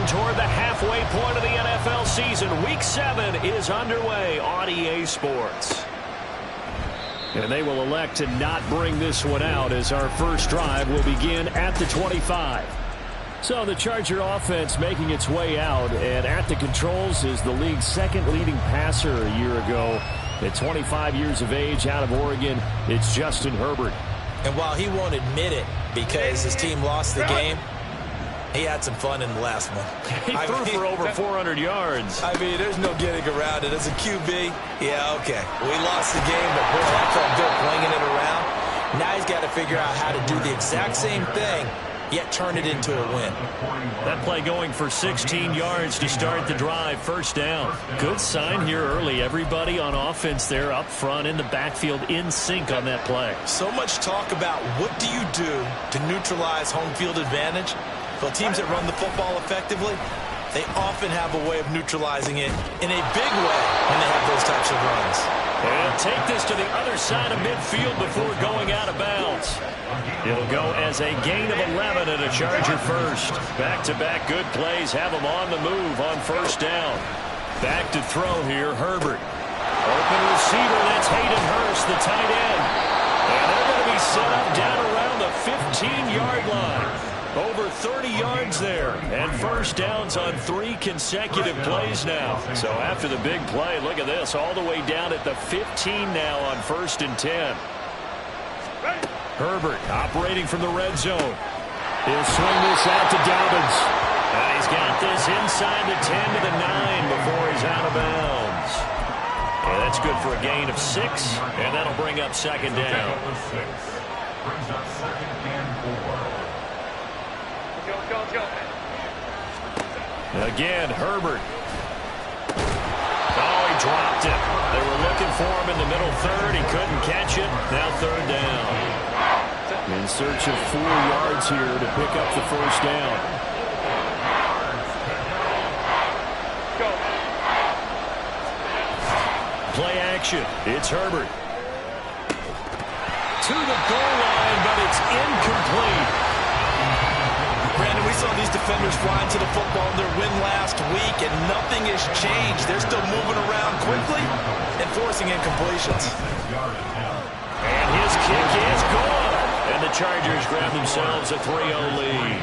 toward the halfway point of the NFL season. Week 7 is underway on EA Sports. And they will elect to not bring this one out as our first drive will begin at the 25. So the Charger offense making its way out, and at the controls is the league's second leading passer a year ago. At 25 years of age, out of Oregon, it's Justin Herbert. And while he won't admit it because his team lost the game, he had some fun in the last one. He threw for over 400 yards. I mean, there's no getting around it. As a QB, yeah, okay. We lost the game, but boy, that felt good flinging it around. Now he's got to figure out how to do the exact same thing, yet turn it into a win. That play going for 16 yards to start the drive. First down. Good sign here early. Everybody on offense there up front in the backfield in sync on that play. So much talk about what do you do to neutralize home field advantage. Well, teams that run the football effectively, they often have a way of neutralizing it in a big way when they have those types of runs. And take this to the other side of midfield before going out of bounds. It'll go as a gain of 11 and a Charger first. Back-to-back good plays have them on the move on first down. Back to throw here, Herbert. Open receiver, that's Hayden Hurst, the tight end. And they're going to be set up down around the 15-yard line. Over 30 yards there, and first downs on 3 consecutive plays now. So after the big play, look at this, all the way down at the 15 now on 1st and 10. Herbert operating from the red zone. He'll swing this out to Dobbins. And he's got this inside the 10 to the 9 before he's out of bounds. And that's good for a gain of 6, and that'll bring up second down. Again, Herbert. Oh, he dropped it. They were looking for him in the middle third. He couldn't catch it. Now third down. In search of 4 yards here to pick up the first down. Play action. It's Herbert. To the goal line, but it's incomplete. Brandon, we saw these defenders flying to the football in their win last week, and nothing has changed. They're still moving around quickly and forcing incompletions. And his kick is gone. And the Chargers grab themselves a 3-0 lead.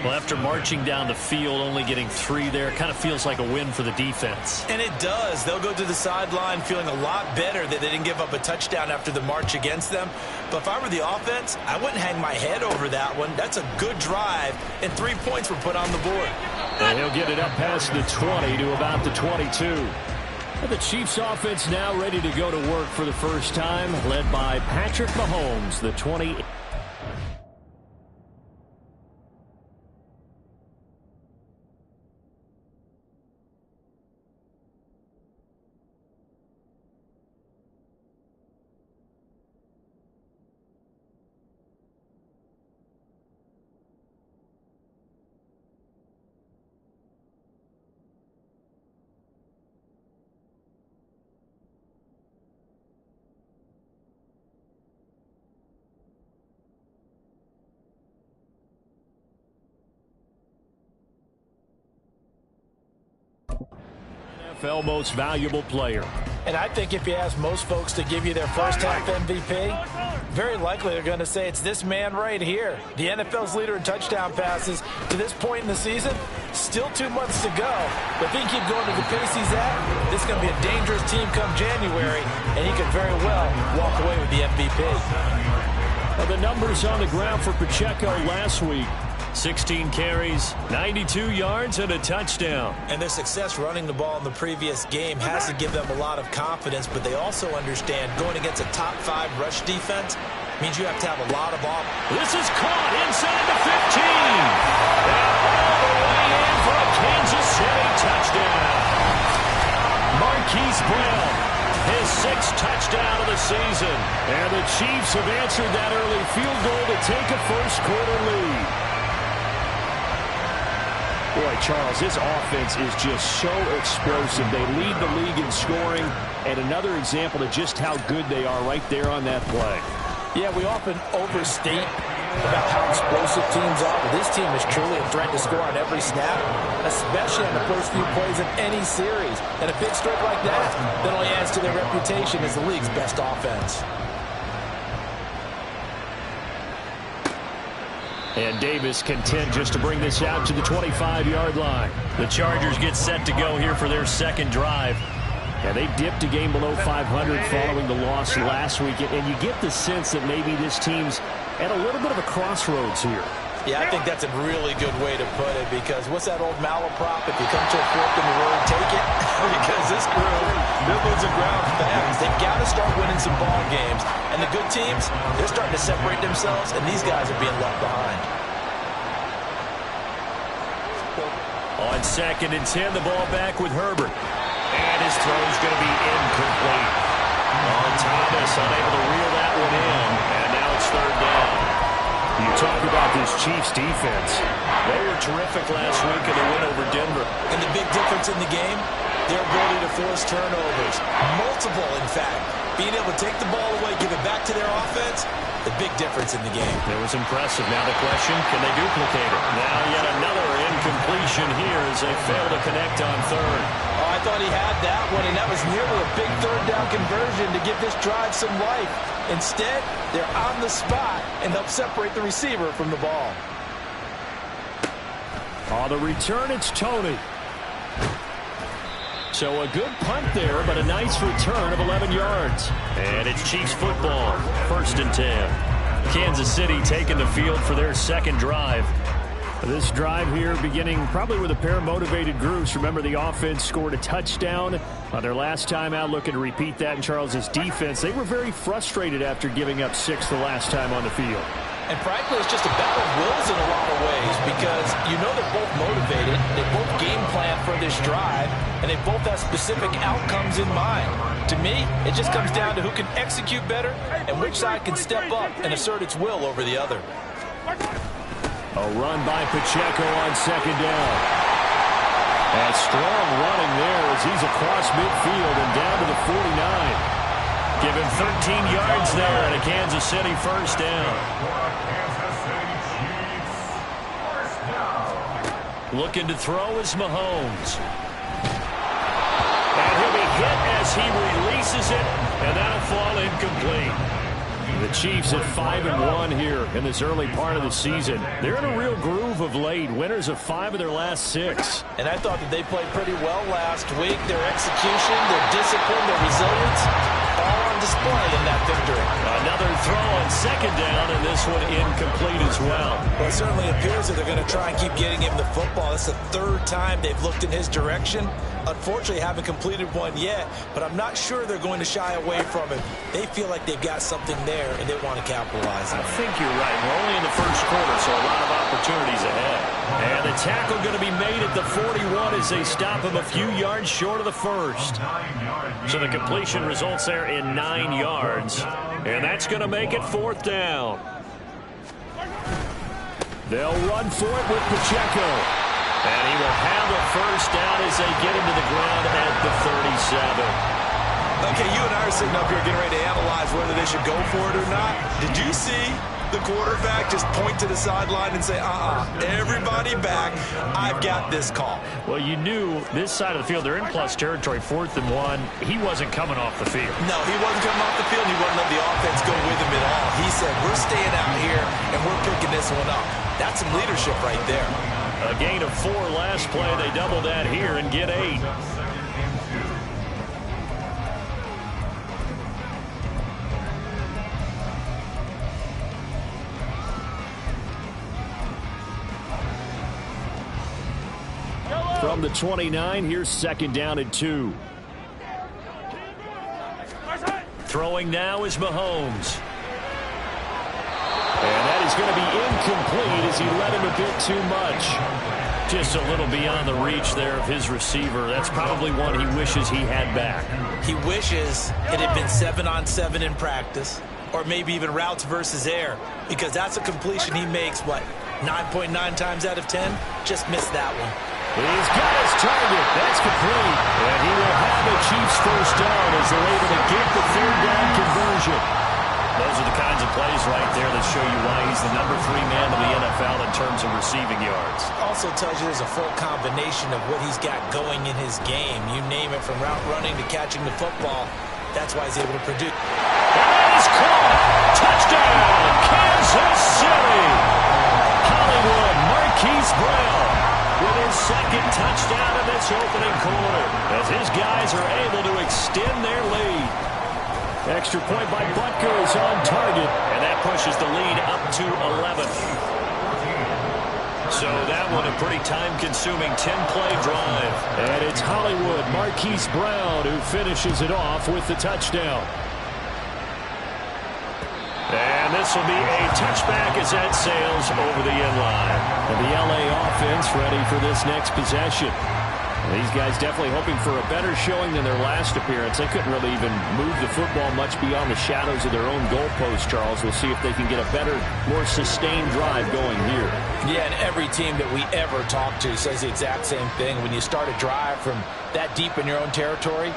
Well, after marching down the field, only getting 3 there, kind of feels like a win for the defense. And it does. They'll go to the sideline feeling a lot better that they didn't give up a touchdown after the march against them. But if I were the offense, I wouldn't hang my head over that one. That's a good drive, and 3 points were put on the board. And he'll get it up past the 20 to about the 22. And the Chiefs offense now ready to go to work for the first time, led by Patrick Mahomes, the 20. NFL most valuable player. And I think if you ask most folks to give you their first half MVP, very likely they're going to say it's this man right here. The NFL's leader in touchdown passes to this point in the season. Still 2 months to go. But if he can keep going to the pace he's at, this is going to be a dangerous team come January, and he could very well walk away with the MVP. Well, the numbers on the ground for Pacheco last week. 16 carries, 92 yards, and a touchdown. And their success running the ball in the previous game has to give them a lot of confidence, but they also understand going against a top 5 rush defense means you have to have a lot of off. This is caught inside the 15. And all the way in for a Kansas City touchdown. Marquise Brown, his 6th touchdown of the season. And the Chiefs have answered that early field goal to take a first-quarter lead. Boy, Charles, this offense is just so explosive. They lead the league in scoring, and another example of just how good they are right there on that play. Yeah, we often overstate about how explosive teams are, but this team is truly a threat to score on every snap, especially on the first few plays of any series. And a big streak like that only adds to their reputation as the league's best offense. And Davis content just to bring this out to the 25-yard line. The Chargers get set to go here for their second drive. Yeah, they dipped a game below 500 following the loss last week, and you get the sense that maybe this team's at a little bit of a crossroads here. Yeah, I think that's a really good way to put it, because what's that old malaprop? If you come to a fork in the road, take it. Because this crew, they're losing ground fast. They've got to start winning some ball games. And the good teams, they're starting to separate themselves, and these guys are being left behind. On 2nd and 10, the ball back with Herbert. And his throw is going to be incomplete. Thomas unable to reel that one in. And now it's 3rd down. You talk about this Chiefs defense. They were terrific last week in the win over Denver. And the big difference in the game, their ability to force turnovers. Multiple, in fact. Being able to take the ball away, give it back to their offense, the big difference in the game. It was impressive. Now the question, can they duplicate it? Now yet another incompletion here as they fail to connect on 3rd. Oh, I thought he had that one, and that was nearly a big 3rd down conversion to give this drive some life. Instead, they're on the spot and help separate the receiver from the ball. On the return, it's Toney. So a good punt there, but a nice return of 11 yards. And it's Chiefs football, 1st and 10. Kansas City taking the field for their second drive. This drive here beginning probably with a pair of motivated groups. Remember, the offense scored a touchdown on their last time out, looking to repeat that in Charles' defense. They were very frustrated after giving up 6 the last time on the field. And frankly, it's just a battle of wills in a lot of ways, because you know they're both motivated, they both game plan for this drive, and they both have specific outcomes in mind. To me, it just comes down to who can execute better and which side can step up and assert its will over the other. A run by Pacheco on 2nd down. And strong running there as he's across midfield and down to the 49. Give him 13 yards there and a Kansas City 1st down. Looking to throw is Mahomes. And he'll be hit as he releases it, and that'll fall incomplete. The Chiefs at 5-1 here in this early part of the season. They're in a real groove of late. Winners of 5 of their last 6. And I thought that they played pretty well last week. Their execution, their discipline, their resilience, all on display in that victory. Another throw on 2nd down, and this one incomplete as well. Well, it certainly appears that they're going to try and keep getting him the football. It's the 3rd time they've looked in his direction. Unfortunately, haven't completed one yet, but I'm not sure they're going to shy away from him. They feel like they've got something there, and they want to capitalize on it. I think you're right. We're only in the 1st quarter, so a lot of opportunities ahead. And the tackle going to be made at the 41 as they stop him a few yards short of the 1st. So the completion results there in 9 yards. And that's going to make it 4th down. They'll run for it with Pacheco. And he will have a 1st down as they get him to the ground at the 37. Okay, you and I are sitting up here getting ready to analyze whether they should go for it or not. Did you see the quarterback just point to the sideline and say, everybody back, I've got this call? Well, you knew this side of the field, they're in plus territory, 4th and 1. He wasn't coming off the field. No, he wasn't coming off the field. He wouldn't let the offense go with him at all. He said, we're staying out here, and we're picking this one up. That's some leadership right there. A gain of 4 last play. They double that here and get 8. From the 29, here's 2nd down and 2. Throwing now is Mahomes. And that is going to be incomplete as he led him a bit too much. Just a little beyond the reach there of his receiver. That's probably one he wishes he had back. He wishes it had been 7-on-7 in practice, or maybe even routes versus air, because that's a completion he makes, what, 9.9 times out of 10? Just missed that one. He's got his target. That's complete. And he will have a Chiefs 1st down as they're able to get the 3rd down conversion. Those are the kinds of plays right there that show you why he's the #3 man in the NFL in terms of receiving yards. Also tells you there's a full combination of what he's got going in his game. You name it, from route running to catching the football. That's why he's able to produce. That is caught. Touchdown, Kansas City. Hollywood Marquise Brown with his second touchdown of this opening quarter, as his guys are able to extend their lead. Extra point by Butker is on target, and that pushes the lead up to 11. So that one a pretty time-consuming 10-play drive. And it's Hollywood Marquise Brown who finishes it off with the touchdown. And this will be a touchback as that sails over the end line. And the LA offense ready for this next possession. These guys definitely hoping for a better showing than their last appearance. They couldn't really even move the football much beyond the shadows of their own goalpost, Charles. We'll see if they can get a better, more sustained drive going here. Yeah, and every team that we ever talk to says the exact same thing. When you start a drive from that deep in your own territory,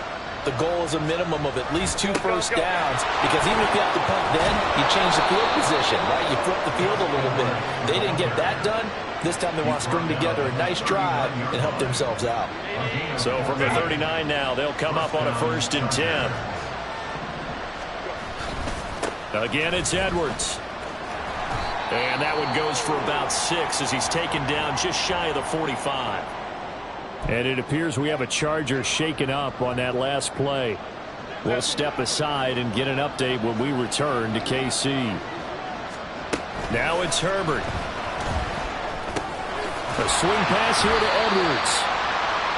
the goal is a minimum of at least 2 first downs, because even if you have to punt then, you change the field position, right? You flip the field a little bit. They didn't get that done. This time they want to string together a nice drive and help themselves out. So from the 39 now, they'll come up on a 1st and 10. Again, it's Edwards. And that one goes for about 6 as he's taken down just shy of the 45. And it appears we have a Charger shaken up on that last play. We'll step aside and get an update when we return to KC. Now it's Herbert. A swing pass here to Edwards.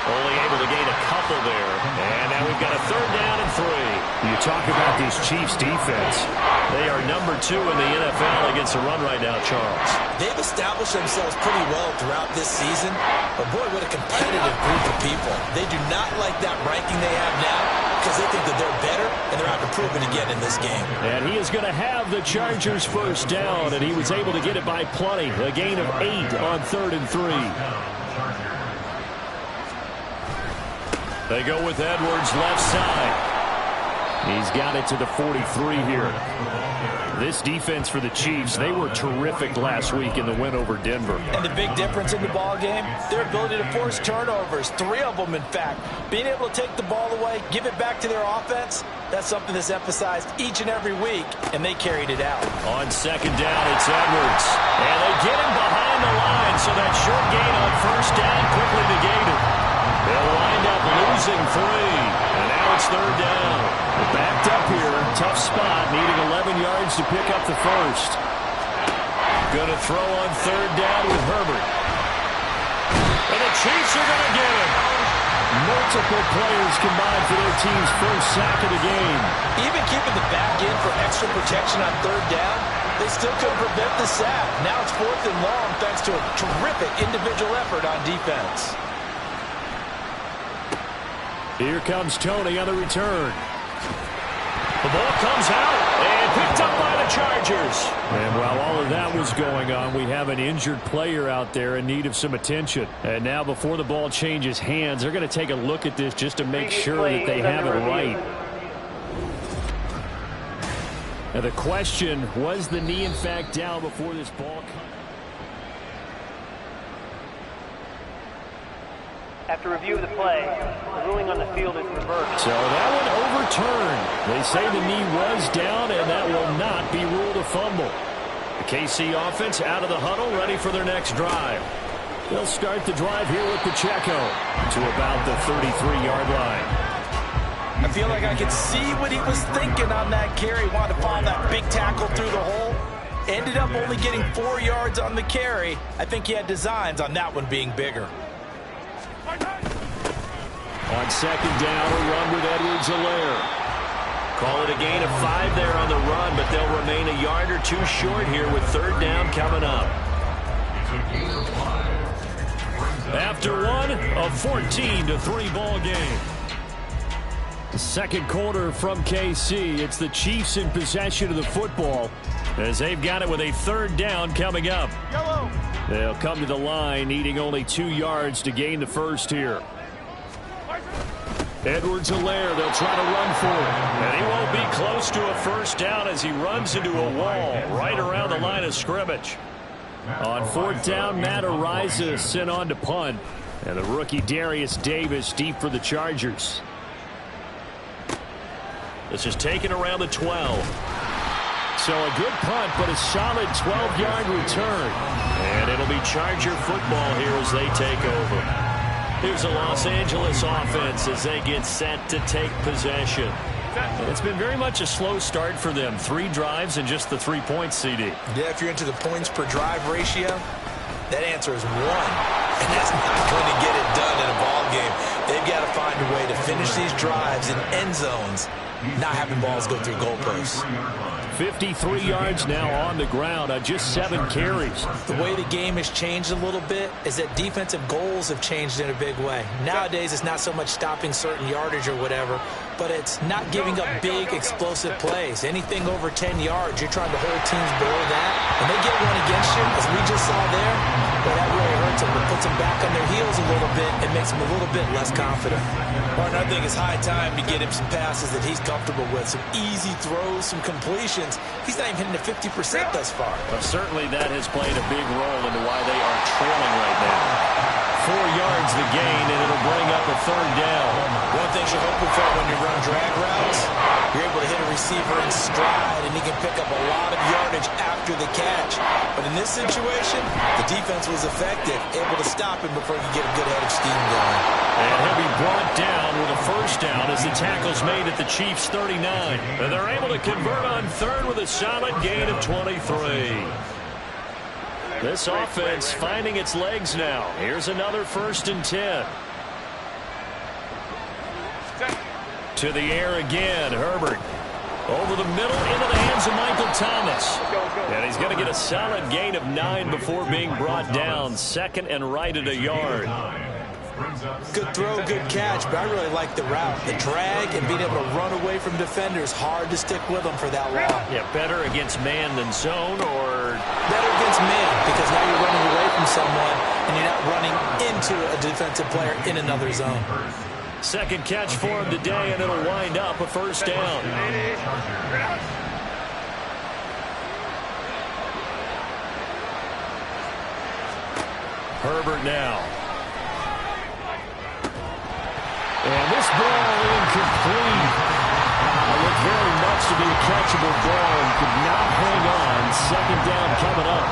Only able to gain a couple there. And now we've got a 3rd down and 3. You talk about this Chiefs defense. They are #2 in the NFL against the run right now, Charles. They've established themselves pretty well throughout this season. But boy, what a competitive group of people. They do not like that ranking they have now, because they think that they're better, and they're out to prove it again in this game. And he is going to have the Chargers 1st down, and he was able to get it by plenty. A gain of 8 on 3rd and 3. They go with Edwards left side. He's got it to the 43 here. This defense for the Chiefs, they were terrific last week in the win over Denver. And the big difference in the ball game, their ability to force turnovers, 3 of them in fact. Being able to take the ball away, give it back to their offense, that's something that's emphasized each and every week, and they carried it out. On 2nd down, it's Edwards. And they get him behind the line, so that short gain on 1st down quickly negated. They'll wind up losing 3. And now it's 3rd down. Backed up here, tough spot, needing 11 yards to pick up the 1st. Going to throw on 3rd down with Herbert. And the Chiefs are going to get him. Multiple players combined for their team's 1st sack of the game. Even keeping the back in for extra protection on 3rd down, they still couldn't prevent the sack. Now it's 4th and long thanks to a terrific individual effort on defense. Here comes Tony on the return. The ball comes out and picked up by the Chargers. And while all of that was going on, we have an injured player out there in need of some attention. And now before the ball changes hands, they're going to take a look at this just to make sure that they have it right. Now the question, was the knee in fact down before this ball comes? After review of the play, the ruling on the field is reversed. So that one overturned. They say the knee was down, and that will not be ruled a fumble. The KC offense out of the huddle, ready for their next drive. They'll start the drive here with Pacheco to about the 33-yard line. I feel like I could see what he was thinking on that carry. Wanted to follow that big tackle through the hole. Ended up only getting 4 yards on the carry. I think he had designs on that one being bigger. On 2nd down, a run with Edwards-Helaire. Call it a gain of 5 there on the run, but they'll remain a yard or 2 short here with 3rd down coming up. After one, a 14-3 ball game. Second quarter from KC. It's the Chiefs in possession of the football as they've got it with a 3rd down coming up. They'll come to the line needing only 2 yards to gain the 1st here. Edwards-Helaire, they'll try to run for it. And he won't be close to a first down as he runs into a wall right around the line of scrimmage. On 4th down, Matt Araiza sent on to punt. And the rookie Darius Davis deep for the Chargers. This is taken around the 12. So a good punt, but a solid 12-yard return. And it'll be Charger football here as they take over. Here's the Los Angeles offense as they get set to take possession. It's been very much a slow start for them. 3 drives and just the 3 points, CD. Yeah, if you're into the points per drive ratio, that answer is 1. And that's not going to get it done in a ball game. They've got to find a way to finish these drives in end zones, not having balls go through goalposts. 53 yards now on the ground on just 7 carries. The way the game has changed a little bit is that defensive goals have changed in a big way. Nowadays, it's not so much stopping certain yardage or whatever, but it's not giving up big, explosive plays. Anything over 10 yards, you're trying to hold teams below that. And they get one against you, as we just saw there, well, that really hurts them. It puts them back on their heels a little bit and makes them a little bit less confident. Well, I think it's high time to get him some passes that he's comfortable with, some easy throws, some completions. He's not even hitting the 50% thus far. Well, certainly that has played a big role into why they are trailing right now. 4 yards the gain, and it'll bring up a 3rd down. One thing you're hoping for when you run drag routes, you're able to hit a receiver in stride, and he can pick up a lot of yardage after the catch. But in this situation, the defense was effective, able to stop him before he could get a good head of steam going. And he'll be brought down with a first down as the tackle's made at the Chiefs' 39. And they're able to convert on 3rd with a solid gain of 23. This offense finding its legs now. Here's another 1st and 10. To the air again, Herbert. Over the middle, into the hands of Michael Thomas. And he's going to get a solid gain of 9 before being brought down. 2nd and right at a yard. Good throw, good catch, but I really like the route. The drag and being able to run away from defenders, hard to stick with them for that long. Yeah, better against man than zone, or better against man, because now you're running away from someone and you're not running into a defensive player in another zone. 2nd catch for him today, and it'll wind up a first down. Herbert now. And this ball incomplete. Looked very much to be a catchable ball and could not hang on. 2nd down coming up.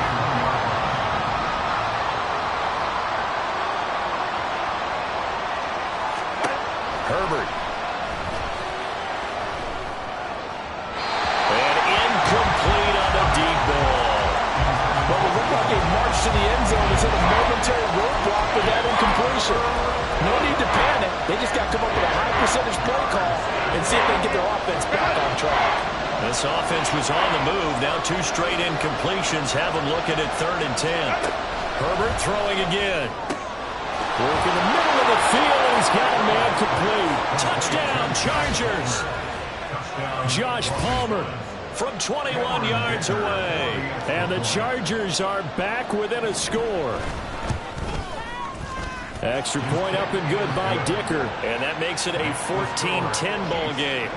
Herbert. And incomplete on the deep ball. Well, it looked like a march to the end zone is in a momentary roadblock with that incompletion. No need to panic. They just got to come up with a high percentage play call and see if they can get their offense back on track. This offense was on the move. Now 2 straight incompletions have them looking at 3rd and 10. Herbert throwing again. Work in the middle of the field, and he's got a man complete. Touchdown, Chargers. Josh Palmer from 21 yards away. And the Chargers are back within a score. Extra point up and good by Dicker. And that makes it a 14-10 ball game.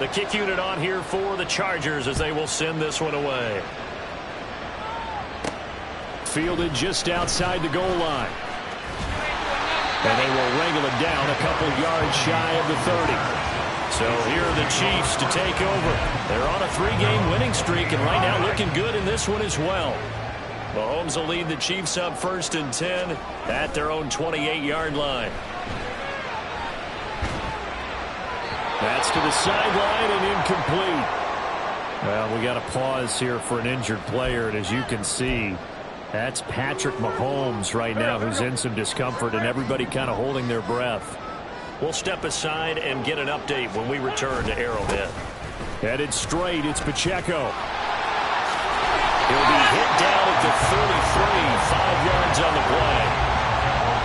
The kick unit on here for the Chargers as they will send this one away. Fielded just outside the goal line. And they will wrangle it down a couple yards shy of the 30. So here are the Chiefs to take over. They're on a 3-game winning streak, and right now looking good in this one as well. Mahomes will lead the Chiefs up 1st and 10 at their own 28-yard line. That's to the sideline and incomplete. Well, we got to pause here for an injured player, and as you can see, that's Patrick Mahomes right now who's in some discomfort, and everybody kind of holding their breath. We'll step aside and get an update when we return to Arrowhead. Headed straight, it's Pacheco. He'll be hit down at the 33, 5 yards on the play.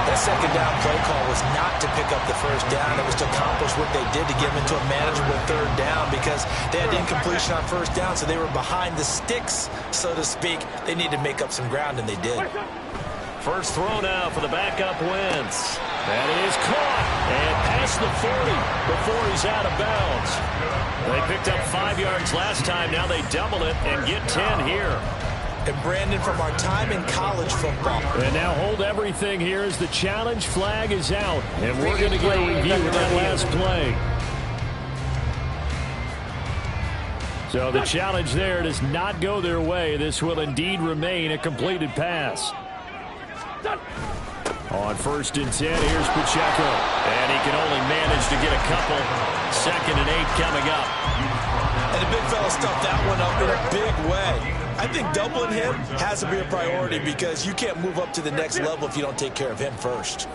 That 2nd down play call was not to pick up the first down. It was to accomplish what they did to get them into a manageable 3rd down because they had incompletion on 1st down, so they were behind the sticks, so to speak. They needed to make up some ground, and they did. First throw now for the backup Wentz. That is caught and past the 40 before he's out of bounds. They picked up 5 yards last time. Now they double it and get 10 here. And Brandon, from our time in college football. And now hold everything here as the challenge flag is out. And we're going to get a review of that last play. So the challenge there does not go their way. This will indeed remain a completed pass. On 1st and 10, here's Pacheco. And he can only manage to get a couple. 2nd and 8 coming up. And the big fella stuffed that one up in a big way. I think doubling him has to be a priority because you can't move up to the next level if you don't take care of him first.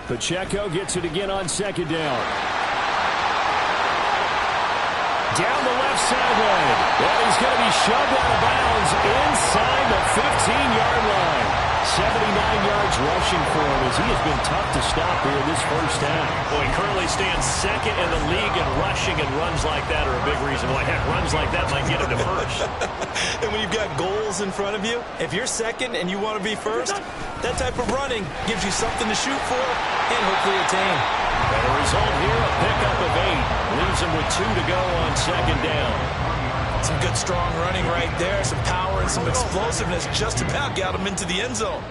Pacheco gets it again on 2nd down. Down the left sideline. And he's going to be shoved out of bounds inside the 15-yard line. 79 yards rushing for him as he has been tough to stop here this first half. Boy, he currently stands 2nd in the league in rushing, and runs like that are a big reason why. Heck, runs like that might get him to first. And when you've got goals in front of you, if you're 2nd and you want to be first, that type of running gives you something to shoot for and hopefully attain. And a result here, a pickup of 8. Leaves him with 2 to go on 2nd down. Some good, strong running right there. Some power and some explosiveness just about got him into the end zone.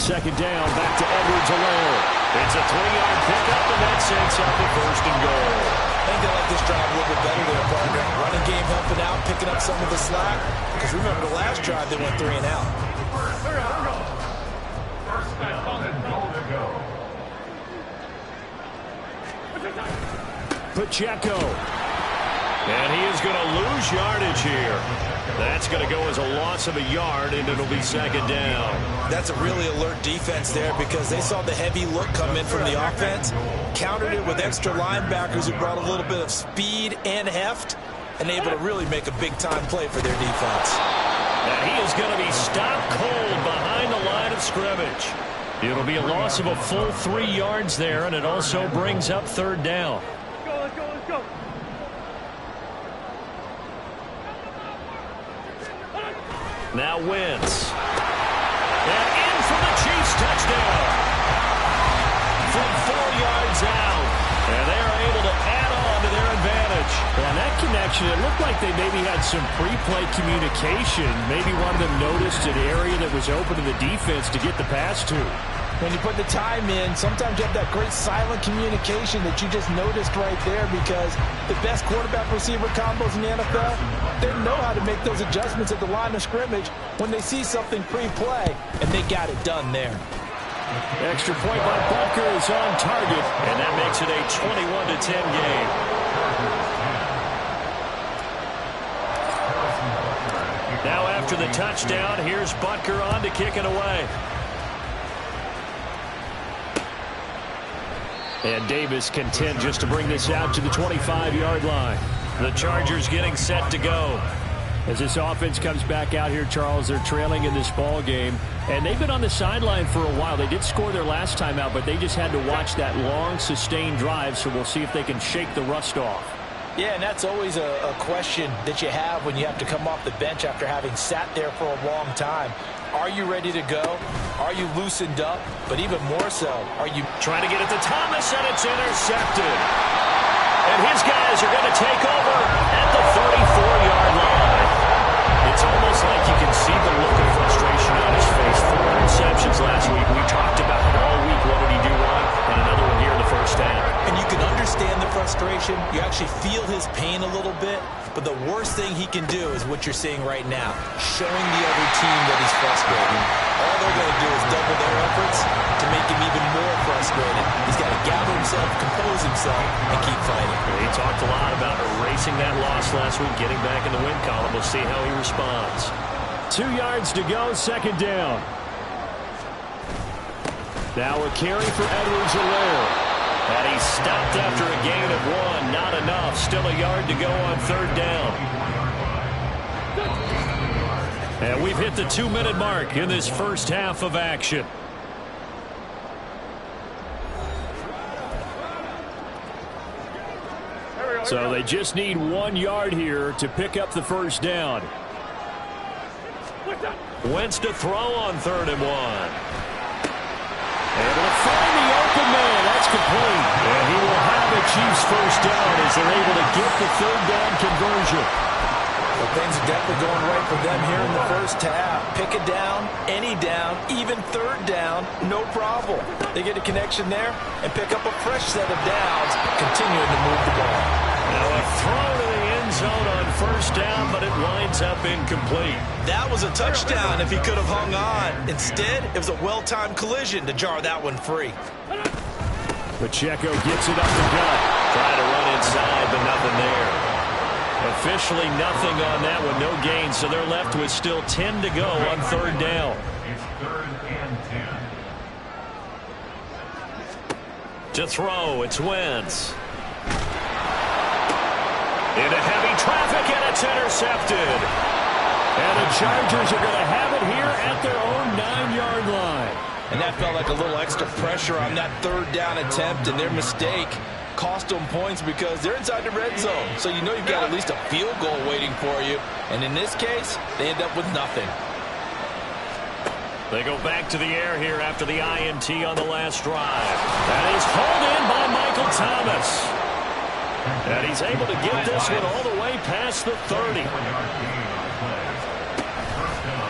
2nd down, back to Edwards-Helaire. It's a 3-yard pickup, and that sets up the 1st and goal. I think they like this drive a little bit better there, partner. Running game helping out, picking up some of the slack. Because remember, the last drive, they went 3 and out. Pacheco. And he is going to lose yardage here. That's going to go as a loss of a yard, and it'll be 2nd down. That's a really alert defense there because they saw the heavy look come in from the offense, countered it with extra linebackers who brought a little bit of speed and heft, and able to really make a big-time play for their defense. And he is going to be stopped cold behind the line of scrimmage. It'll be a loss of a full 3 yards there, and it also brings up 3rd down. Let's go. Now Wentz. And in for the Chiefs touchdown. From 4 yards out. And they are able to add on to their advantage. And that connection, it looked like they maybe had some pre-play communication. Maybe one of them noticed an area that was open to the defense to get the pass to. When you put the time in, sometimes you have that great silent communication that you just noticed right there because the best quarterback-receiver combos in the NFL, they know how to make those adjustments at the line of scrimmage when they see something pre-play, and they got it done there. Extra point by Butker is on target. And that makes it a 21-10 game. Now after the touchdown, here's Butker on to kick it away. And Davis content just to bring this out to the 25-yard line. The Chargers getting set to go. As this offense comes back out here, Charles, they're trailing in this ball game. And they've been on the sideline for a while. They did score their last time out, but they just had to watch that long, sustained drive. So we'll see if they can shake the rust off. Yeah, and that's always a question that you have when you have to come off the bench after having sat there for a long time. Are you ready to go? Are you loosened up? But even more so, are you trying to get it to Thomas, and it's intercepted. And his guys are going to take over at the 34-yard line. It's almost like you can see the look of frustration on his face. 4 interceptions last week. We talked about it all week. What did he do wrong? And another one here in the first half. And you can understand the frustration. You actually feel his pain a little bit. But the worst thing he can do is what you're seeing right now, showing the other team that he's frustrated. All they're going to do is double their efforts to make him even more frustrated. He's got to gather himself, compose himself, and keep fighting. He talked a lot about erasing that loss last week, getting back in the win column. We'll see how he responds. 2 yards to go, 2nd down. Now a carry for Edwards-Helaire. And he stopped after a gain of 1. Not enough. Still a yard to go on 3rd down. And we've hit the 2-minute mark in this first half of action. So they just need 1 yard here to pick up the first down. Wentz to throw on 3rd and 1. Able to find the open man. That's complete. And he will have a Chiefs first down as they're able to get the 3rd down conversion. Well, things are definitely going right for them here in the first half. Pick a down, any down, even 3rd down, no problem. They get a connection there and pick up a fresh set of downs, continuing to move the ball. Now a throw to the end zone on 1st down, but it winds up incomplete. That was a touchdown if he could have hung on. Instead, it was a well-timed collision to jar that one free. Pacheco gets it up the gut. Trying to run inside, but nothing there. Officially nothing on that one, no gain, so they're left with still 10 to go on 3rd down. It's 3rd and 10. To throw, it's Wentz. Into heavy traffic, and it's intercepted. And the Chargers are going to have it here at their own 9-yard line. And that felt like a little extra pressure on that 3rd down attempt, and their mistake cost them points because they're inside the red zone. So you know you've got at least a field goal waiting for you. And in this case, they end up with nothing. They go back to the air here after the INT on the last drive. That is hauled in by Michael Thomas. And he's able to get this one all the way past the 30.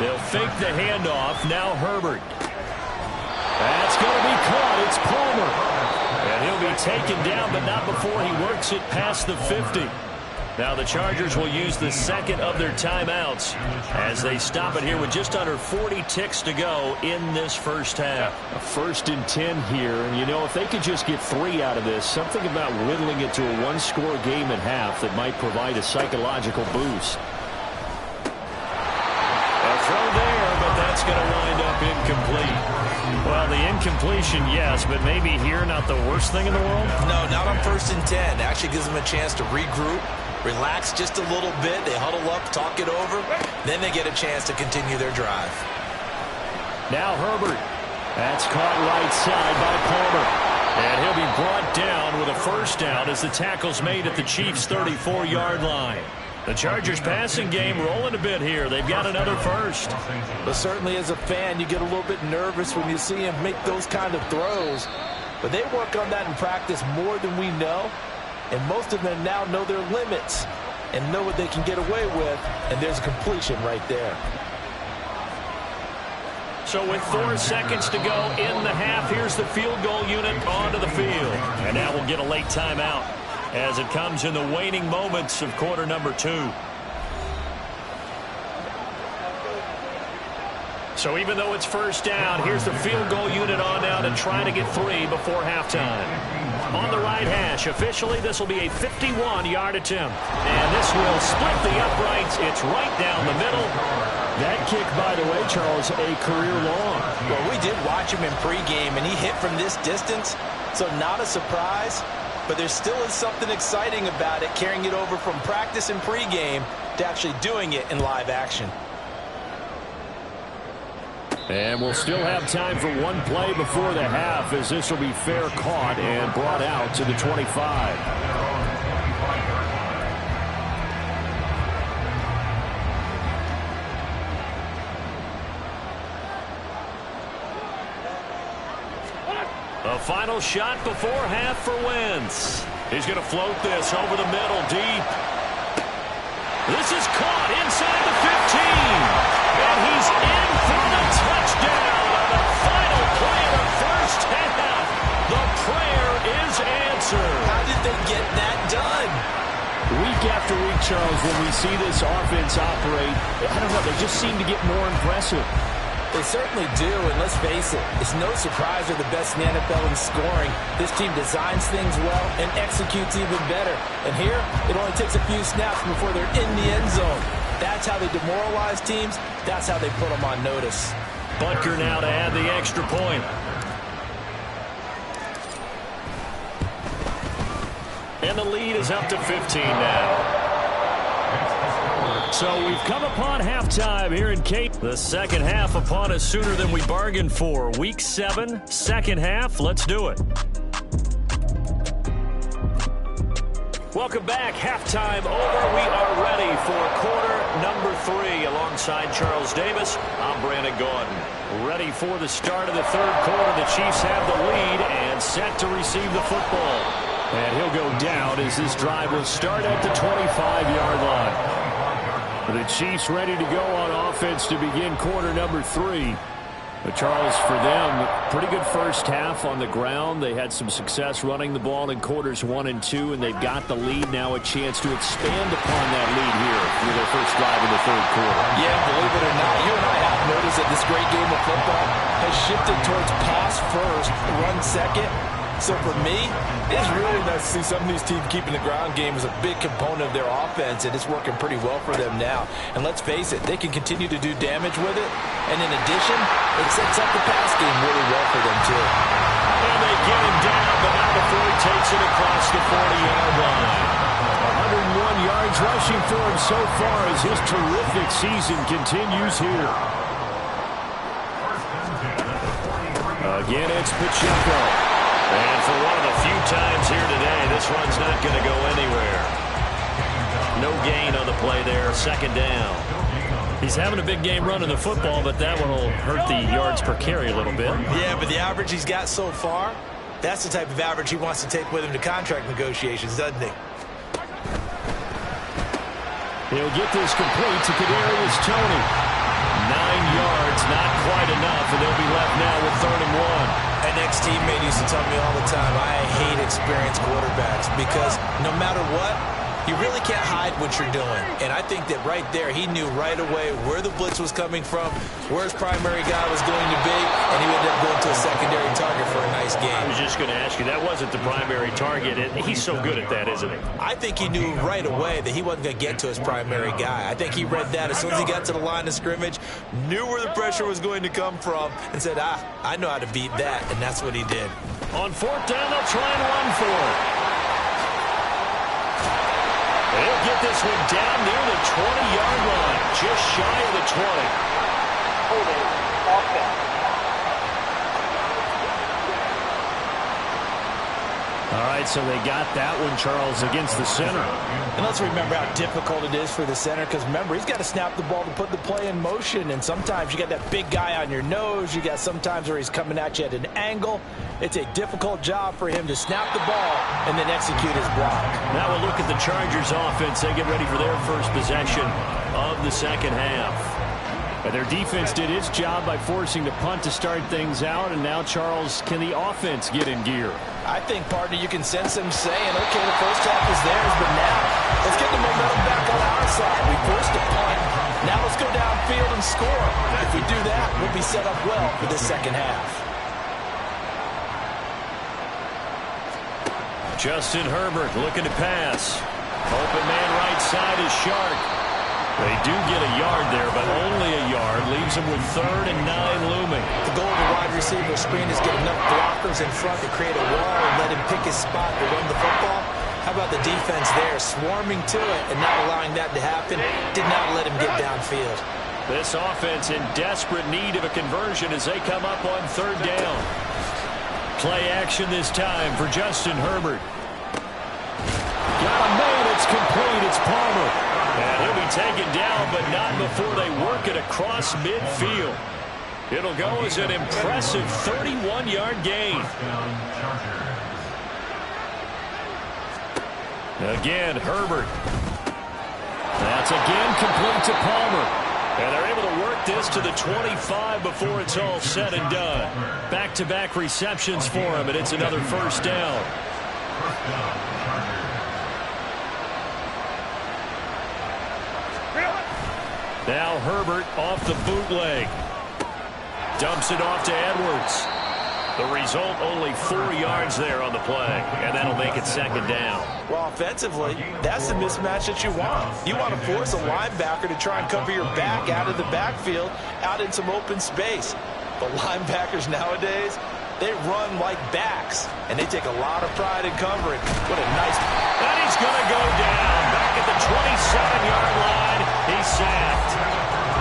They'll fake the handoff. Now Herbert. That's going to be caught. It's Palmer. And he'll be taken down, but not before he works it past the 50. Now the Chargers will use the second of their timeouts as they stop it here with just under 40 ticks to go in this first half. A 1st and 10 here, and you know, if they could just get 3 out of this, something about whittling it to a 1-score game at half that might provide a psychological boost. A throw there, but that's going to wind up incomplete. Well, the incompletion, yes, but maybe here not the worst thing in the world? No, not on 1st and 10. It actually gives them a chance to regroup, relax just a little bit. They huddle up, talk it over. Then they get a chance to continue their drive. Now Herbert. That's caught right side by Palmer. And he'll be brought down with a first down as the tackle's made at the Chiefs' 34-yard line. The Chargers passing game rolling a bit here. They've got another first. But certainly as a fan, you get a little bit nervous when you see him make those kind of throws. But they work on that in practice more than we know. And most of them now know their limits and know what they can get away with. And there's a completion right there. So with 4 seconds to go in the half, here's the field goal unit onto the field. And now we'll get a late timeout as it comes in the waning moments of quarter number 2. So even though it's first down, here's the field goal unit on now to try to get 3 before halftime. On the right hash, officially this will be a 51-yard attempt. And this will split the uprights. It's right down the middle. That kick, by the way, Charles, a career long. Well, we did watch him in pregame, and he hit from this distance, so not a surprise. But there still is something exciting about it, carrying it over from practice and pregame to actually doing it in live action. And we'll still have time for one play before the half, as this will be fair caught and brought out to the 25. A final shot before half for Wentz. He's going to float this over the middle deep. This is caught inside the 15. And he's in for the touchdown on the final play of the first half. The prayer is answered. How did they get that done? Week after week, Charles, when we see this offense operate, I don't know, they just seem to get more impressive. They certainly do, and let's face it, it's no surprise they're the best in the NFL in scoring. This team designs things well and executes even better. And here, it only takes a few snaps before they're in the end zone. That's how they demoralize teams. That's how they put them on notice. Butker now to add the extra point. And the lead is up to 15 now. So we've come upon halftime here in Cape. The second half upon us sooner than we bargained for. Week 7, second half. Let's do it. Welcome back. Halftime over. We are ready for quarter number 3 alongside Charles Davis. I'm Brandon Gaudin. Ready for the start of the third quarter. The Chiefs have the lead and set to receive the football. And he'll go down as this drive will start at the 25-yard line. The Chiefs ready to go on offense to begin quarter number 3. But Charles, for them, pretty good first half on the ground. They had some success running the ball in quarters 1 and 2, and they've got the lead now, a chance to expand upon that lead here for their first drive in the third quarter. Yeah, believe it or not, you and I have noticed that this great game of football has shifted towards pass first, run second. So for me, it's really nice to see some of these teams keeping the ground game as a big component of their offense, and it's working pretty well for them now. And let's face it, they can continue to do damage with it. And in addition, it sets up the pass game really well for them, too. And they get him down, but not before he takes it across the 40-yard line. 101 yards rushing for him so far as his terrific season continues here. Again, it's Pacheco. And for one of the few times here today, this run's not going to go anywhere. No gain on the play there, second down. He's having a big game running the football, but that one will hurt the yards per carry a little bit. Yeah, but the average he's got so far, that's the type of average he wants to take with him to contract negotiations, doesn't he? He'll get this complete to Kadarius Toney. 9 yards, not quite enough, and they'll be left now with 3rd and 1. An ex-teammate used to tell me all the time, I hate experienced quarterbacks because no matter what, you really can't hide what you're doing. And I think that right there, he knew right away where the blitz was coming from, where his primary guy was going to be, and he ended up going to a secondary target for a nice game. I was just going to ask you, that wasn't the primary target. He's so good at that, isn't he? I think he knew right away that he wasn't going to get to his primary guy. I think he read that as soon as he got to the line of scrimmage, knew where the pressure was going to come from, and said, I know how to beat that, and that's what he did. On 4th down, they'll try and run for it. They'll get this one down near the 20-yard line, just shy of the 20. Holding offense. All right, so they got that one, Charles, against the center. And let's remember how difficult it is for the center, because remember, he's got to snap the ball to put the play in motion, and sometimes you got that big guy on your nose. You got sometimes where he's coming at you at an angle. It's a difficult job for him to snap the ball and then execute his block. Now we'll look at the Chargers offense. They get ready for their first possession of the second half. But their defense did its job by forcing the punt to start things out, and now, Charles, can the offense get in gear? I think, partner, you can sense them saying, okay, the first half is theirs, but now let's get the momentum back on our side. We forced a punt. Now let's go downfield and score. If we do that, we'll be set up well for the second half. Justin Herbert looking to pass. Open man right side is Shark. They do get a yard there, but only a yard. Leaves them with 3rd and 9 looming. The goal of the wide receiver screen is get enough blockers in front to create a wall and let him pick his spot to run the football. How about the defense there, swarming to it and not allowing that to happen? Did not let him get downfield. This offense in desperate need of a conversion as they come up on 3rd down. Play action this time for Justin Herbert. Got a man, it's complete, it's Palmer. And he'll be taken down, but not before they work it across midfield. It'll go as an impressive 31-yard gain. Again, Herbert. That's again complete to Palmer. And they're able to work this to the 25 before it's all said and done. Back-to-back receptions for him, and it's another first down. Now Herbert off the bootleg. Dumps it off to Edwards. The result, only 4 yards there on the play, and that'll make it second down. Well, offensively, that's the mismatch that you want. You want to force a linebacker to try and cover your back out of the backfield, out in some open space. But linebackers nowadays, they run like backs, and they take a lot of pride in covering. What a nice... And he's going to go down. Back at the 27-yard line, he's sacked.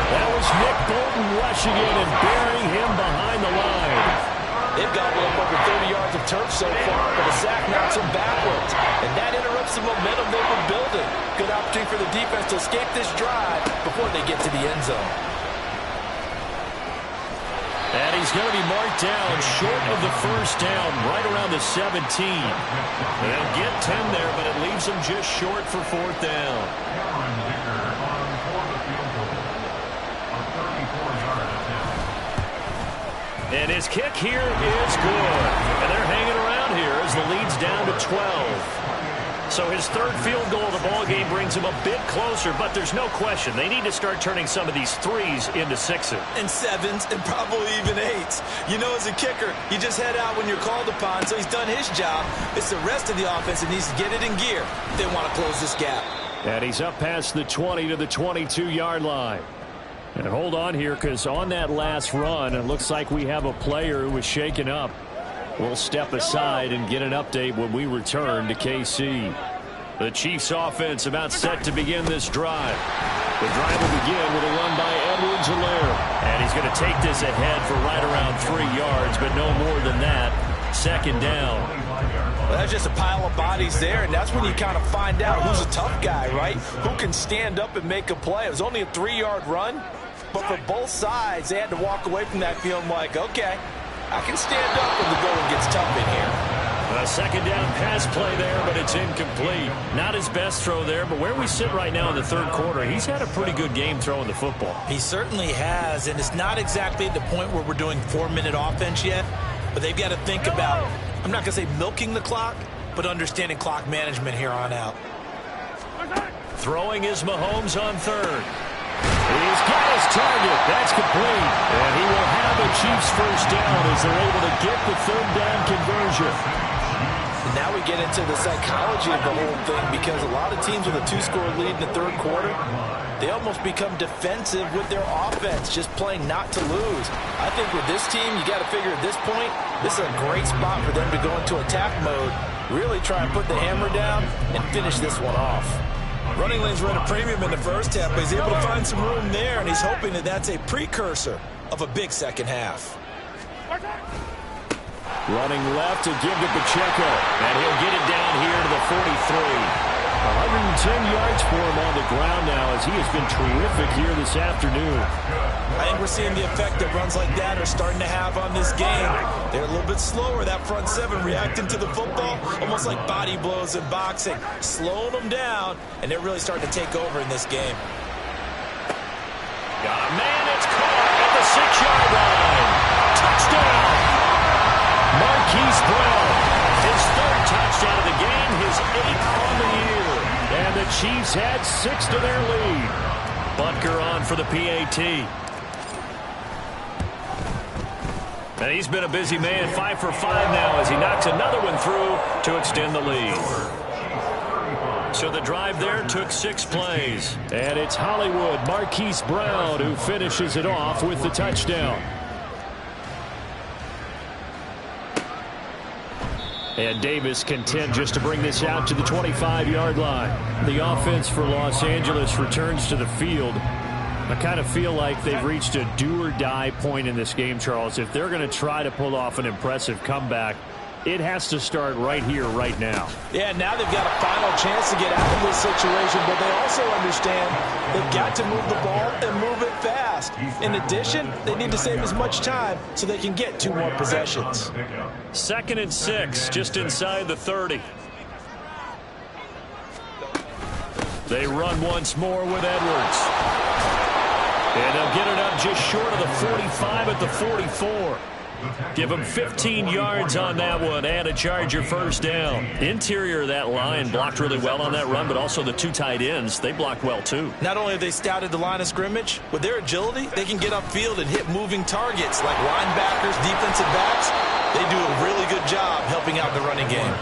That was Nick Bolton rushing in and burying him behind the line. They've gobbled up over 30 yards of turf so far, but a sack knocks them backwards. And that interrupts the momentum they were building. Good opportunity for the defense to escape this drive before they get to the end zone. And he's going to be marked down short of the first down, right around the 17. They'll get 10 there, but it leaves them just short for fourth down. And his kick here is good. And they're hanging around here as the lead's down to 12. So his third field goal of the ball game brings him a bit closer, but there's no question they need to start turning some of these threes into sixes. And sevens and probably even eights. You know, as a kicker, you just head out when you're called upon, so he's done his job. It's the rest of the offense that needs to get it in gear if they want to close this gap. And he's up past the 20 to the 22-yard line. And hold on here, because on that last run, it looks like we have a player who was shaken up. We'll step aside and get an update when we return to KC. The Chiefs offense about set to begin this drive. The drive will begin with a run by Edwards-Helaire. And he's going to take this ahead for right around 3 yards, but no more than that. Second down. Well, that's just a pile of bodies there, and that's when you kind of find out who's a tough guy, right? Who can stand up and make a play. It was only a 3-yard run, but for both sides, they had to walk away from that feeling like, okay, I can stand up when the going gets tough in here. A second down pass play there, but it's incomplete. Not his best throw there, but where we sit right now in the third quarter, he's had a pretty good game throwing the football. He certainly has, and it's not exactly at the point where we're doing 4-minute offense yet, but they've got to think about, I'm not going to say milking the clock, but understanding clock management here on out. Throwing is Mahomes on third. He's got his target. That's complete. And he will have the Chiefs first down as they're able to get the third down conversion. And now we get into the psychology of the whole thing, because a lot of teams with a 2-score lead in the third quarter, they almost become defensive with their offense, just playing not to lose. I think with this team, you got to figure at this point, this is a great spot for them to go into attack mode, really try and put the hammer down and finish this one off. Running lanes were at a premium in the first half, but he's able to find some room there, and he's hoping that that's a precursor of a big second half. Running left to give to Pacheco. And he'll get it down here to the 43. 110 yards for him on the ground now, as he has been terrific here this afternoon. I think we're seeing the effect that runs like that are starting to have on this game. They're a little bit slower, that front seven, reacting to the football, almost like body blows in boxing, slowing them down, and they're really starting to take over in this game. Got a man, it's caught at the 6-yard line. Touchdown! Marquise Brown, his third touchdown of the game, his 8th on the year. And the Chiefs had 6 to their lead. Butker on for the PAT. And he's been a busy man, 5 for 5 now as he knocks another one through to extend the lead. So the drive there took 6 plays. And it's Hollywood Marquise Brown who finishes it off with the touchdown. And Davis content just to bring this out to the 25-yard line. The offense for Los Angeles returns to the field. I kind of feel like they've reached a do-or-die point in this game, Charles. If they're going to try to pull off an impressive comeback, it has to start right here, right now. Yeah, now they've got a final chance to get out of this situation, but they also understand they've got to move the ball and move it fast. In addition, they need to save as much time so they can get 2 more possessions. 2nd and 6, just inside the 30. They run once more with Edwards. And they'll get it up just short of the 45 at the 44. Give him 15 yards on that one and a Charger first down. Interior of that line blocked really well on that run, but also the 2 tight ends, they blocked well too. Not only have they scouted the line of scrimmage, with their agility, they can get upfield and hit moving targets like linebackers, defensive backs. They do a really good job helping out the running game.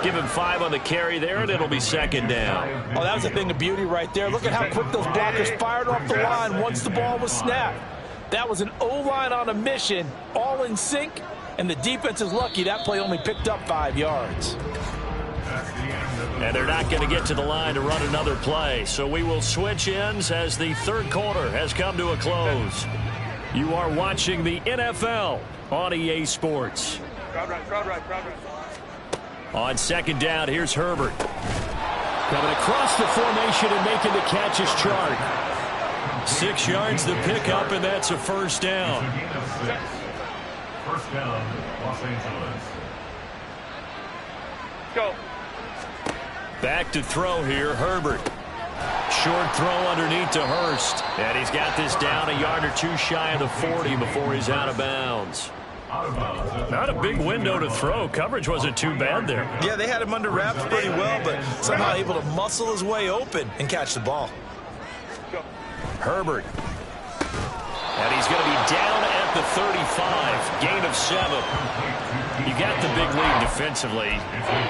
Give him 5 on the carry there, and it'll be 2nd down. Oh, that was a thing of beauty right there. Look at how quick those blockers fired off the line once the ball was snapped. That was an O-line on a mission, all in sync, and the defense is lucky that play only picked up 5 yards. And they're not going to get to the line to run another play, so we will switch ends as the third quarter has come to a close. You are watching the NFL on EA Sports. On 2nd down, here's Herbert. Coming across the formation and making the catch is Chark. 6 yards the pickup, and that's a first down. First down, Los Angeles. Go. Back to throw here, Herbert. Short throw underneath to Hurst. And he's got this down a yard or two shy of the 40 before he's out of bounds. Not a big window to throw. Coverage wasn't too bad there. Yeah, they had him under wraps pretty well, but somehow able to muscle his way open and catch the ball. Herbert. And he's going to be down at the 35. Gain of 7. You got the big lead defensively.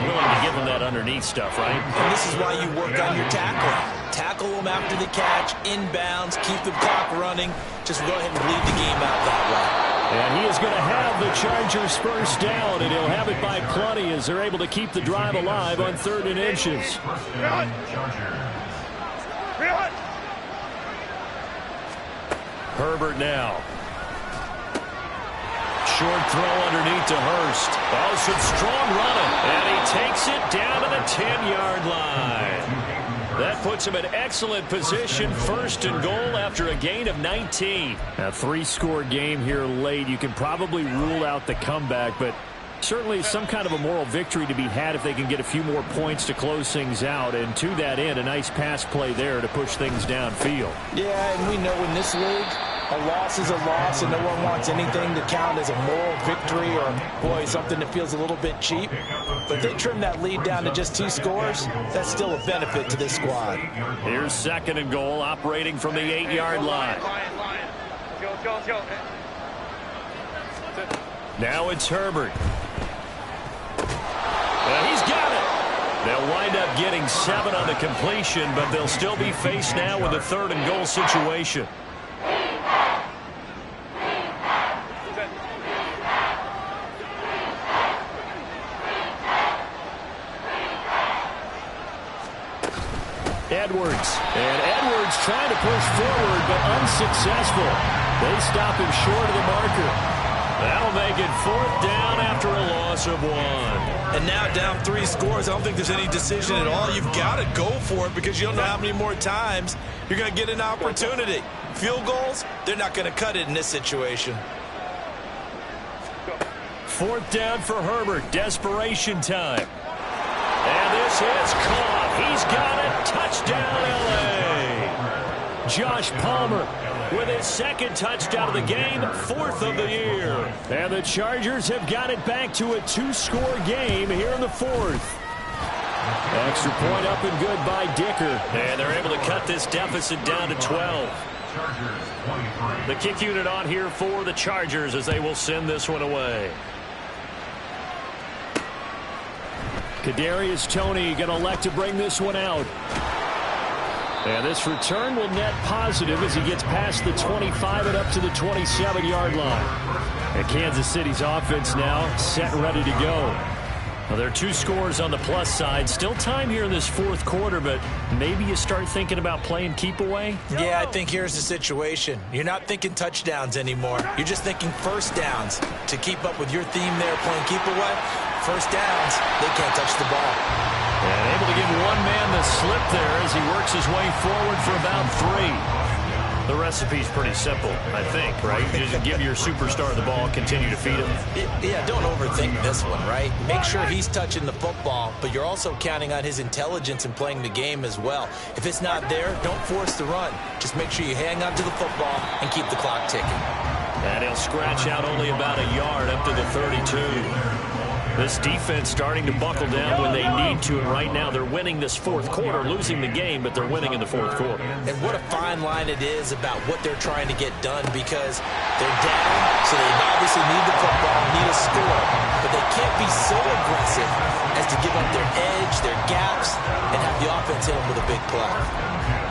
Willing to give him that underneath stuff, right? And this is why you work on your tackling. Tackle them after the catch, inbounds, keep the clock running. Just go ahead and bleed the game out that way. And he is going to have the Chargers first down, and he'll have it by plenty as they're able to keep the drive alive on 3rd and inches. Herbert now. Short throw underneath to Hurst. Oh, some strong running. And he takes it down to the 10-yard line. That puts him in excellent position, 1st and goal after a gain of 19. A 3-score game here late. You can probably rule out the comeback, but certainly some kind of a moral victory to be had if they can get a few more points to close things out. And to that end, a nice pass play there to push things downfield. Yeah, and we know in this league, a loss is a loss, and no one wants anything to count as a moral victory or, boy, something that feels a little bit cheap. But if they trim that lead down to just 2 scores, that's still a benefit to this squad. Here's 2nd and goal, operating from the 8-yard line. Go. Now it's Herbert. And he's got it. They'll wind up getting 7 on the completion, but they'll still be faced now with a 3rd and goal situation. Edwards. And Edwards trying to push forward, but unsuccessful. They stop him short of the marker. That'll make it 4th down after a loss of 1. And now down 3 scores, I don't think there's any decision at all. You've got to go for it because you don't know how many more times you're going to get an opportunity. Field goals, they're not going to cut it in this situation. 4th down for Herbert. Desperation time. And this is caught. He's got it. Touchdown, L.A. Josh Palmer with his 2nd touchdown of the game, 4th of the year. And the Chargers have got it back to a 2-score game here in the 4th. Extra point up and good by Dicker. And they're able to cut this deficit down to 12. The kick unit on here for the Chargers as they will send this one away. Kadarius Toney going to elect to bring this one out. And this return will net positive as he gets past the 25 and up to the 27-yard line. And Kansas City's offense now set and ready to go. Well, there are 2 scores on the plus side. Still time here in this 4th quarter, but maybe you start thinking about playing keep away? Yeah, I think here's the situation. You're not thinking touchdowns anymore. You're just thinking 1st downs. To keep up with your theme there, playing keep away, 1st downs, they can't touch the ball. And able to give one man the slip there as he works his way forward for about 3. The recipe's pretty simple, I think, right? You just give your superstar the ball, continue to feed him. Yeah, don't overthink this one, right? Make sure he's touching the football, but you're also counting on his intelligence in playing the game as well. If it's not there, don't force the run. Just make sure you hang on to the football and keep the clock ticking. And he'll scratch out only about a yard up to the 32. This defense starting to buckle down when they need to, and right now they're winning this 4th quarter, losing the game, but they're winning in the 4th quarter. And what a fine line it is about what they're trying to get done, because they're down, so they obviously need the football, need a score, but they can't be so aggressive as to give up their edge, their gaps, and have the offense hit them with a big play.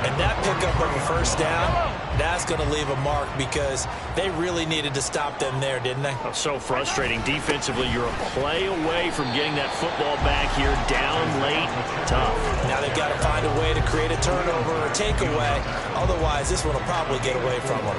And that pickup of a 1st down, that's going to leave a mark because they really needed to stop them there, didn't they? So frustrating. Defensively, you're a play away from getting that football back here, down late, tough. Now they've got to find a way to create a turnover or takeaway. Otherwise, this one will probably get away from them.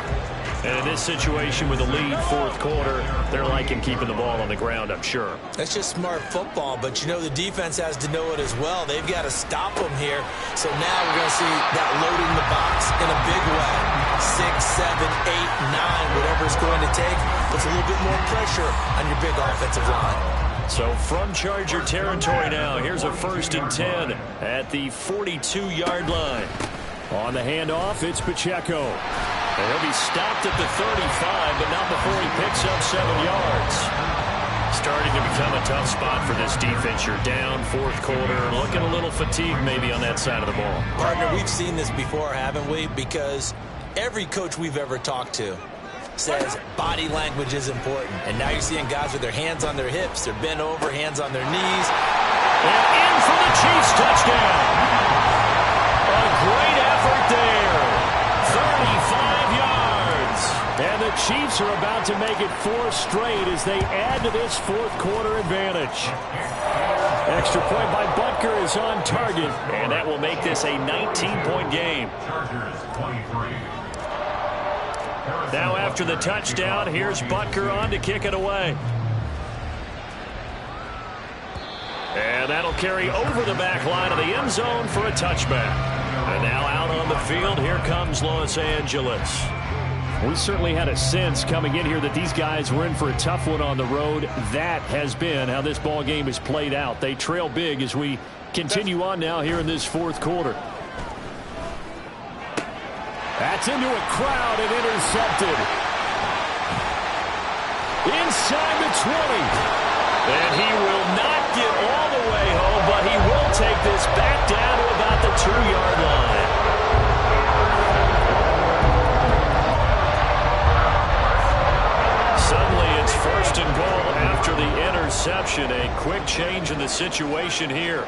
And in this situation with the lead, fourth quarter, they're liking keeping the ball on the ground, I'm sure. That's just smart football, but you know the defense has to know it as well. They've got to stop them here. So now we're going to see that loading the box in a big way. 6, 7, 8, 9, whatever it's going to take, puts a little bit more pressure on your big offensive line. So from Charger territory now, here's a 1st and 10 at the 42-yard line. On the handoff, it's Pacheco. And he'll be stopped at the 35, but not before he picks up 7 yards. Starting to become a tough spot for this defense. You're down, fourth quarter, looking a little fatigued maybe on that side of the ball. Partner, we've seen this before, haven't we? Because every coach we've ever talked to says body language is important. And now you're seeing guys with their hands on their hips, they're bent over, hands on their knees. And in for the Chiefs touchdown. A great effort there. 35 yards. And the Chiefs are about to make it 4 straight as they add to this fourth quarter advantage. Extra point by Butker is on target. And that will make this a 19-point game. Chargers 23. Now after the touchdown, here's Butker on to kick it away. And that'll carry over the back line of the end zone for a touchback. And now out on the field, here comes Los Angeles. We certainly had a sense coming in here that these guys were in for a tough one on the road. That has been how this ball game has played out. They trail big as we continue on now here in this fourth quarter. That's into a crowd and intercepted. Inside the 20. And he will not get all the way home, but he will take this back down to about the 2-yard line. Suddenly it's 1st and goal after the interception. A quick change in the situation here.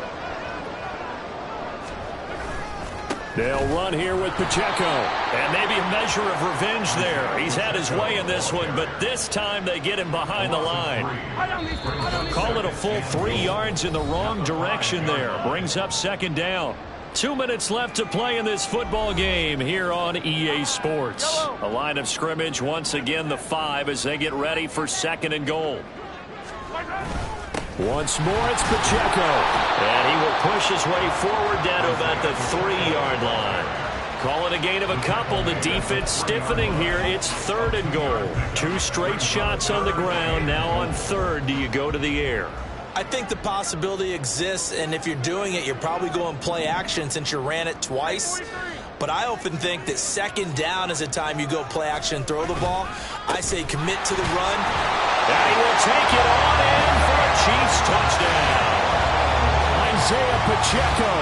They'll run here with Pacheco. And maybe a measure of revenge there. He's had his way in this one, but this time they get him behind the line. Call it a full 3 yards in the wrong direction there. Brings up 2nd down. 2 minutes left to play in this football game here on EA Sports. A line of scrimmage once again the 5 as they get ready for 2nd and goal. Once more, it's Pacheco. And he will push his way forward down to about the 3-yard line. Call it a gain of a couple. The defense stiffening here. It's 3rd and goal. 2 straight shots on the ground. Now on 3rd, do you go to the air? I think the possibility exists, and if you're doing it, you're probably going play action since you ran it twice. But I often think that 2nd down is a time you go play action, throw the ball. I say commit to the run. And he will take it on in for a Chiefs touchdown. Isaiah Pacheco,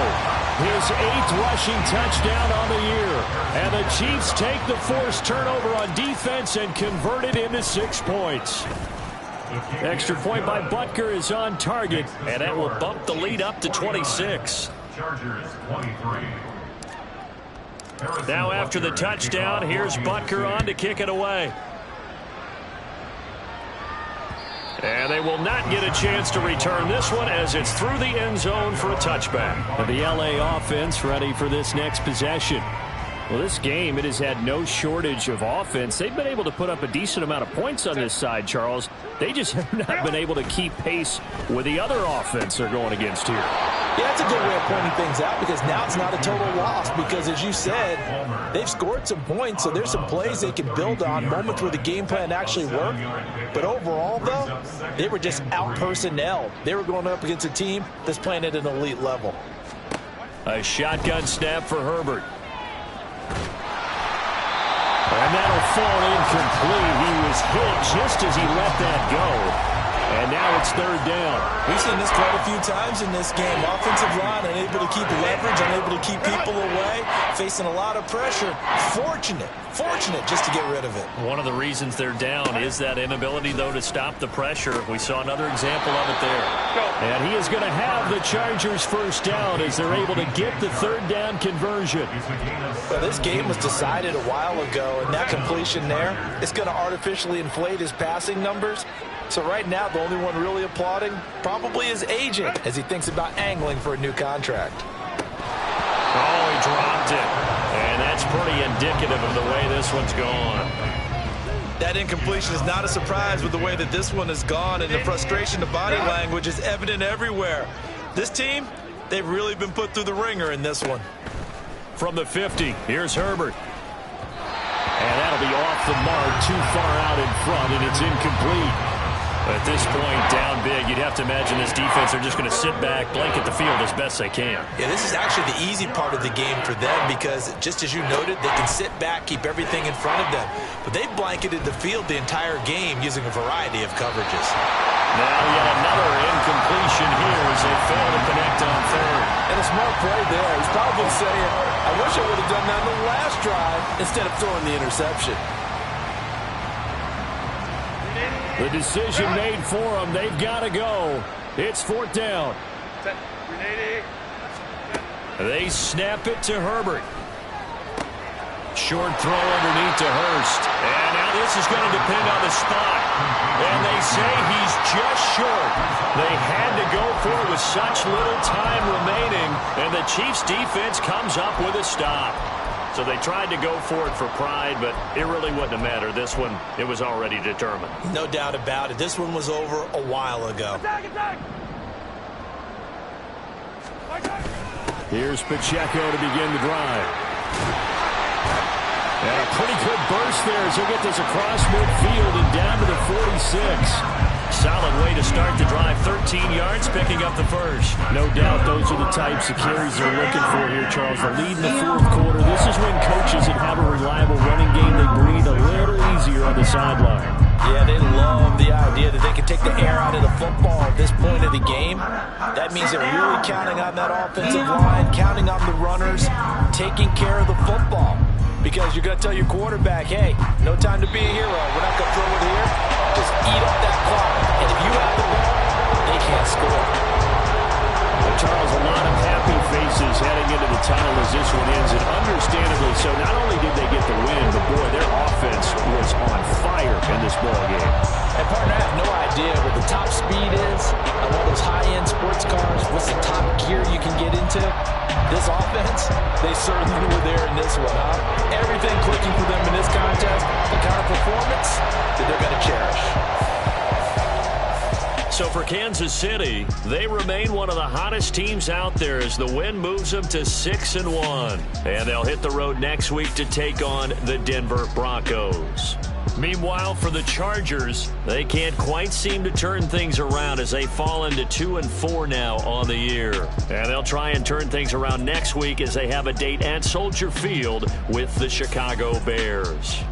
his 8th rushing touchdown on the year. And the Chiefs take the forced turnover on defense and convert it into 6 points. Extra point by Butker is on target. And that will bump the lead up to 26. Chargers 23. Now after the touchdown, here's Butker on to kick it away. And they will not get a chance to return this one as it's through the end zone for a touchback. The LA offense ready for this next possession. Well, this game, it has had no shortage of offense. They've been able to put up a decent amount of points on this side, Charles. They just have not been able to keep pace with the other offense they're going against here. Yeah, that's a good way of pointing things out because now it's not a total loss because, as you said, they've scored some points, so there's some plays they can build on, moments where the game plan actually worked. But overall, though, they were just out-personnelled. They were going up against a team that's playing at an elite level. A shotgun snap for Herbert. And that'll fall incomplete. He was hit just as he let that go. And now it's 3rd down. We've seen this quite a few times in this game. Offensive line unable to keep leverage, unable to keep people away, facing a lot of pressure. Fortunate just to get rid of it. One of the reasons they're down is that inability, though, to stop the pressure. We saw another example of it there. And he is going to have the Chargers 1st down as they're able to get the 3rd down conversion. Well, this game was decided a while ago, and that completion there is going to artificially inflate his passing numbers. So right now, the only one really applauding probably his agent as he thinks about angling for a new contract. Oh, he dropped it. And that's pretty indicative of the way this one's gone. That incompletion is not a surprise with the way that this one has gone, and the frustration, the body language is evident everywhere. This team, they've really been put through the ringer in this one. From the 50, here's Herbert. And that'll be off the mark, too far out in front, and it's incomplete. At this point, down big, you'd have to imagine this defense are just going to sit back, blanket the field as best they can. Yeah, this is actually the easy part of the game for them because, just as you noted, they can sit back, keep everything in front of them. But they've blanketed the field the entire game using a variety of coverages. Now yet another incompletion here as they fail to connect on third. And a smart play there. He's probably saying, I wish I would have done that on the last drive instead of throwing the interception. The decision made for them. They've got to go. It's fourth down. They snap it to Herbert. Short throw underneath to Hurst. And now this is going to depend on the spot. And they say he's just short. They had to go for it with such little time remaining. And the Chiefs defense comes up with a stop. So they tried to go for it for pride, but it really wouldn't have mattered. This one, it was already determined. No doubt about it. This one was over a while ago. Here's Pacheco to begin the drive. And a pretty good burst there as he'll get this across midfield and down to the 46. Solid way to start the drive. 13 yards, picking up the first. No doubt those are the types of carries they're looking for here, Charles. The lead in the fourth quarter. This is when coaches that have a reliable running game, they breathe a little easier on the sideline. Yeah, they love the idea that they can take the air out of the football at this point of the game. That means they're really counting on that offensive line, counting on the runners, taking care of the football. Because you're going to tell your quarterback, hey, no time to be a hero. We're not going to throw it here. Just eat up that clock. And if you have the ball, they can't score. Well, Charles, a lot of happy faces heading into the tunnel as this one ends, and understandably so. Not only did they get the win, but boy, their offense was on fire in this ball game. And partner, I have no idea what the top speed is on all those high-end sports cars. What's the top gear you can get into? This offense, they certainly were there in this one, huh? Everything clicking for them in this contest, the kind of performance that they're going to cherish. So for Kansas City, they remain one of the hottest teams out there as the win moves them to 6-1. And they'll hit the road next week to take on the Denver Broncos. Meanwhile, for the Chargers, they can't quite seem to turn things around as they fall into 2-4 now on the year. And they'll try and turn things around next week as they have a date at Soldier Field with the Chicago Bears.